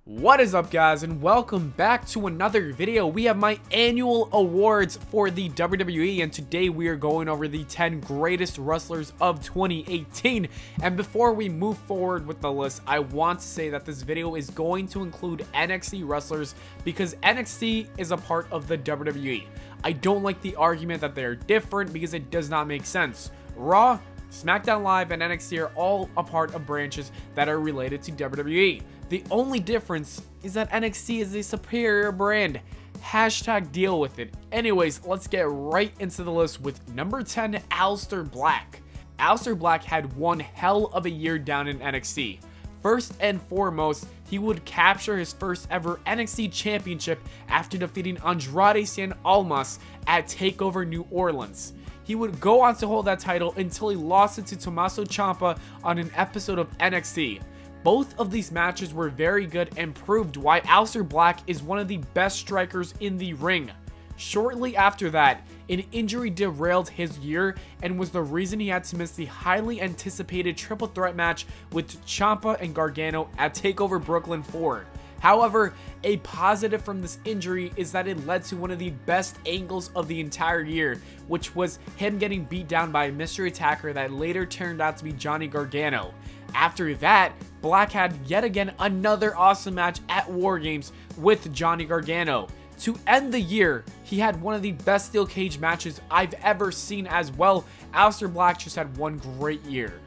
What is up, guys, and welcome back to another video. We have my annual awards for the WWE, and today we are going over the 10 greatest wrestlers of 2018. And before we move forward with the list, I want to say that this video is going to include NXT wrestlers because NXT is a part of the WWE. I don't like the argument that they are different because it does not make sense. Raw, SmackDown Live, and NXT are all a part of branches that are related to WWE. The only difference is that NXT is a superior brand. Hashtag deal with it. Anyways, let's get right into the list with number 10, Alistar Black. Alistar Black had one hell of a year down in NXT. First and foremost, he would capture his first ever NXT championship after defeating Andrade Cien Almas at TakeOver New Orleans. He would go on to hold that title until he lost it to Tommaso Ciampa on an episode of NXT. Both of these matches were very good and proved why Alistar Black is one of the best strikers in the ring. Shortly after that, an injury derailed his year and was the reason he had to miss the highly anticipated triple threat match with Ciampa and Gargano at TakeOver Brooklyn 4. However, a positive from this injury is that it led to one of the best angles of the entire year, which was him getting beat down by a mystery attacker that later turned out to be Johnny Gargano. After that, Black had yet again another awesome match at War Games with Johnny Gargano. To end the year, he had one of the best steel cage matches I've ever seen as well. Alistar Black just had one great year.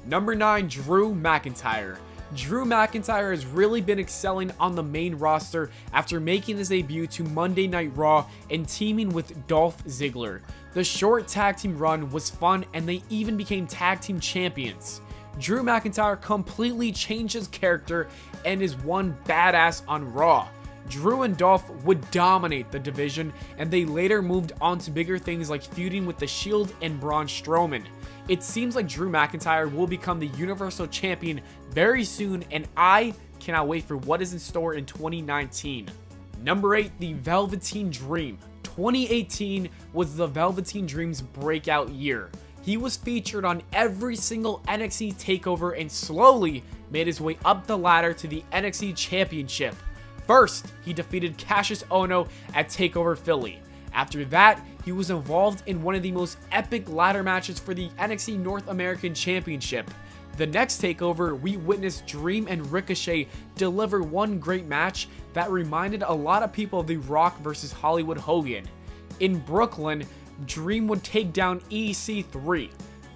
Number 9, Drew McIntyre. Drew McIntyre has really been excelling on the main roster after making his debut to Monday Night Raw and teaming with Dolph Ziggler. The short tag team run was fun and they even became tag team champions. Drew McIntyre completely changed his character and is one badass on Raw. Drew and Dolph would dominate the division, and they later moved on to bigger things like feuding with The Shield and Braun Strowman. It seems like Drew McIntyre will become the Universal Champion very soon, and I cannot wait for what is in store in 2019. Number 8, the Velveteen Dream. 2018 was the Velveteen Dream's breakout year. He was featured on every single NXT takeover and slowly made his way up the ladder to the NXT Championship. First, he defeated Cassius Ohno at TakeOver Philly. After that, he was involved in one of the most epic ladder matches for the NXT North American Championship. The next takeover, we witnessed Dream and Ricochet deliver one great match that reminded a lot of people of The Rock versus Hollywood Hogan. In Brooklyn, Dream would take down EC3.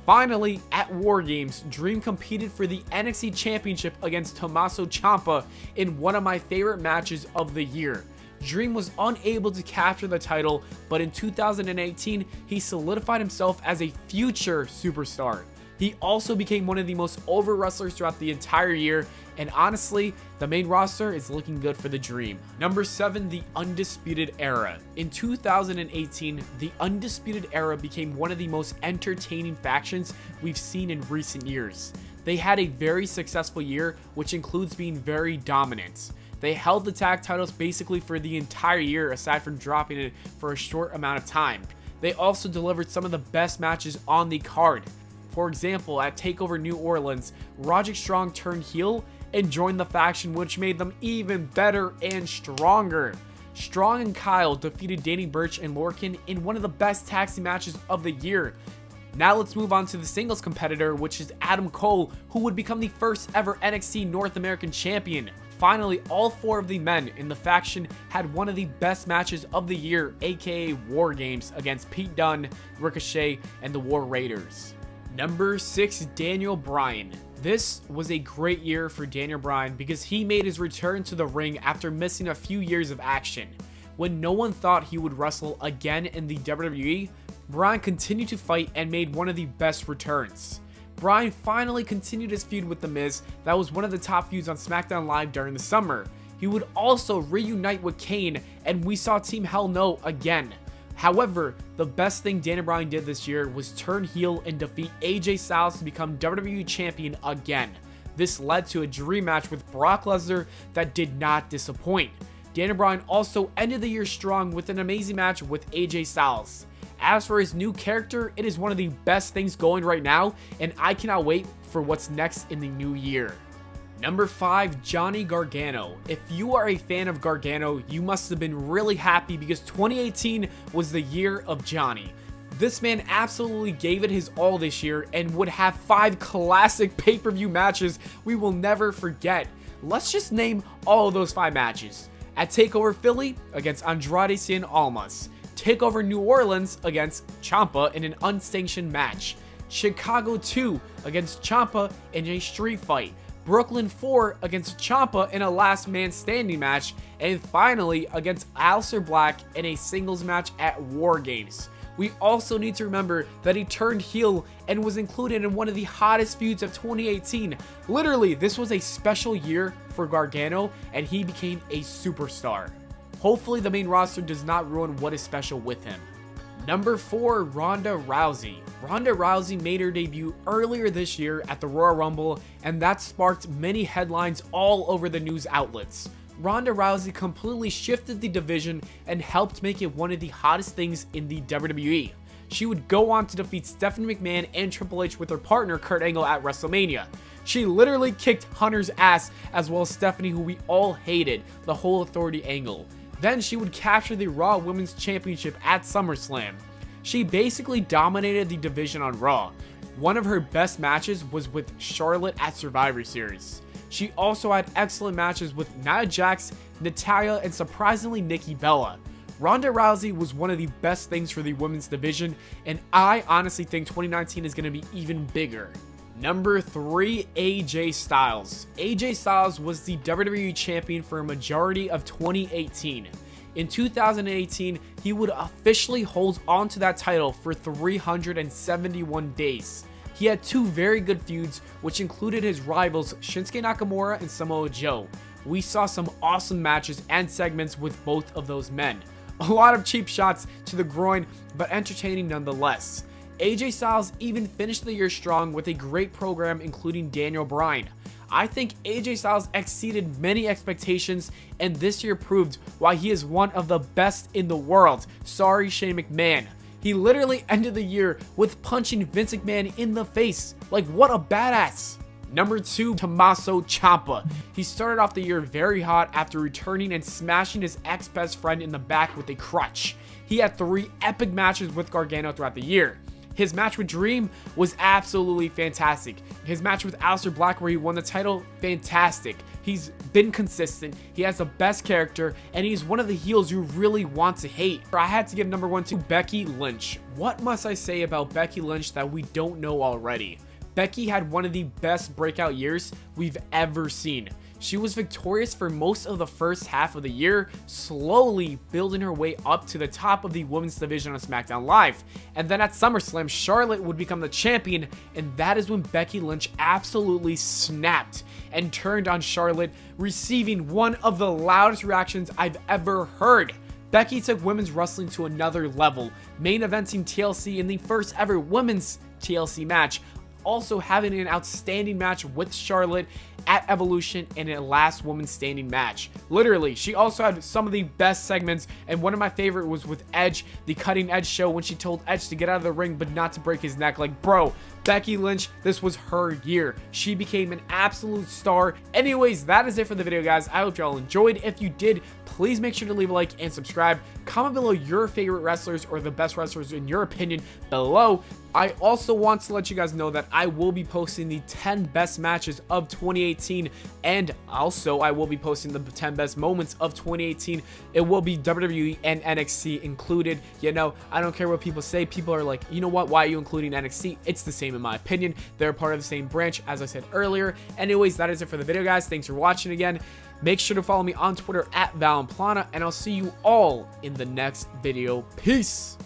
Finally, at War Games, Dream competed for the NXT Championship against Tommaso Ciampa in one of my favorite matches of the year. Dream was unable to capture the title, but in 2018, he solidified himself as a future superstar. He also became one of the most over wrestlers throughout the entire year, and honestly, the main roster is looking good for the Dream. Number 7, the Undisputed Era. In 2018, the Undisputed Era became one of the most entertaining factions we've seen in recent years. They had a very successful year, which includes being very dominant. They held the tag titles basically for the entire year aside from dropping it for a short amount of time. They also delivered some of the best matches on the card. For example, at TakeOver New Orleans, Roderick Strong turned heel and joined the faction, which made them even better and stronger. Strong and Kyle defeated Danny Burch and Lorcan in one of the best tag team matches of the year. Now let's move on to the singles competitor, which is Adam Cole, who would become the first ever NXT North American Champion. Finally, all 4 of the men in the faction had one of the best matches of the year, aka War Games, against Pete Dunne, Ricochet, and the War Raiders. Number 6, Daniel Bryan. This was a great year for Daniel Bryan because he made his return to the ring after missing a few years of action. When no one thought he would wrestle again in the WWE, Bryan continued to fight and made one of the best returns. Bryan finally continued his feud with The Miz that was one of the top feuds on SmackDown Live during the summer. He would also reunite with Kane, and we saw Team Hell No again. However, the best thing Daniel Bryan did this year was turn heel and defeat AJ Styles to become WWE Champion again. This led to a dream match with Brock Lesnar that did not disappoint. Daniel Bryan also ended the year strong with an amazing match with AJ Styles. As for his new character, it is one of the best things going right now, and I cannot wait for what's next in the new year. Number 5, Johnny Gargano. If you are a fan of Gargano, you must have been really happy because 2018 was the year of Johnny. This man absolutely gave it his all this year and would have 5 classic pay-per-view matches we will never forget. Let's just name all of those 5 matches. At TakeOver Philly against Andrade Cien Almas. TakeOver New Orleans against Ciampa in an unsanctioned match. Chicago 2 against Ciampa in a street fight. Brooklyn 4 against Ciampa in a last man standing match. And finally against Alistar Black in a singles match at War Games. We also need to remember that he turned heel and was included in one of the hottest feuds of 2018. Literally, this was a special year for Gargano and he became a superstar. Hopefully the main roster does not ruin what is special with him. Number 4, Ronda Rousey. Ronda Rousey made her debut earlier this year at the Royal Rumble, and that sparked many headlines all over the news outlets. Ronda Rousey completely shifted the division and helped make it one of the hottest things in the WWE. She would go on to defeat Stephanie McMahon and Triple H with her partner Kurt Angle at WrestleMania. She literally kicked Hunter's ass as well as Stephanie, who we all hated, the whole Authority angle. Then she would capture the Raw Women's Championship at SummerSlam. She basically dominated the division on Raw. One of her best matches was with Charlotte at Survivor Series. She also had excellent matches with Nia Jax, Natalya, and surprisingly Nikki Bella. Ronda Rousey was one of the best things for the women's division, and I honestly think 2019 is going to be even bigger. Number 3, AJ Styles. AJ Styles was the WWE Champion for a majority of 2018. In 2018, he would officially hold on to that title for 371 days. He had 2 very good feuds, which included his rivals Shinsuke Nakamura and Samoa Joe. We saw some awesome matches and segments with both of those men. A lot of cheap shots to the groin, but entertaining nonetheless. AJ Styles even finished the year strong with a great program including Daniel Bryan. I think AJ Styles exceeded many expectations, and this year proved why he is one of the best in the world. Sorry, Shane McMahon. He literally ended the year with punching Vince McMahon in the face. Like, what a badass. Number 2, Tommaso Ciampa. He started off the year very hot after returning and smashing his ex-best friend in the back with a crutch. He had 3 epic matches with Gargano throughout the year. His match with Dream was absolutely fantastic. His match with Alistar Black where he won the title, fantastic. He's been consistent, he has the best character, and he's one of the heels you really want to hate. I had to give number 1 to Becky Lynch. What must I say about Becky Lynch that we don't know already? Becky had one of the best breakout years we've ever seen. She was victorious for most of the first half of the year, slowly building her way up to the top of the women's division on SmackDown Live. And then at SummerSlam, Charlotte would become the champion, and that is when Becky Lynch absolutely snapped and turned on Charlotte, receiving one of the loudest reactions I've ever heard. Becky took women's wrestling to another level, main eventing TLC in the first ever women's TLC match, also having an outstanding match with Charlotte at Evolution in a last woman standing match. Literally, she also had some of the best segments, and one of my favorite was with Edge, the Cutting Edge show, when she told Edge to get out of the ring but not to break his neck. Like, bro, Becky Lynch, this was her year. She became an absolute star. Anyways, that is it for the video, guys. I hope y'all enjoyed. If you did, please make sure to leave a like and subscribe. Comment below your favorite wrestlers or the best wrestlers in your opinion below. I also want to let you guys know that I will be posting the 10 best matches of 2018, and also I will be posting the 10 best moments of 2018. It will be WWE and NXT included. You know, I don't care what people say. People are like, you know what, why are you including NXT? It's the same in my opinion. They're part of the same branch, as I said earlier. Anyways, that is it for the video, guys. Thanks for watching again. Make sure to follow me on Twitter at Pllana, and I'll see you all in the next video. Peace.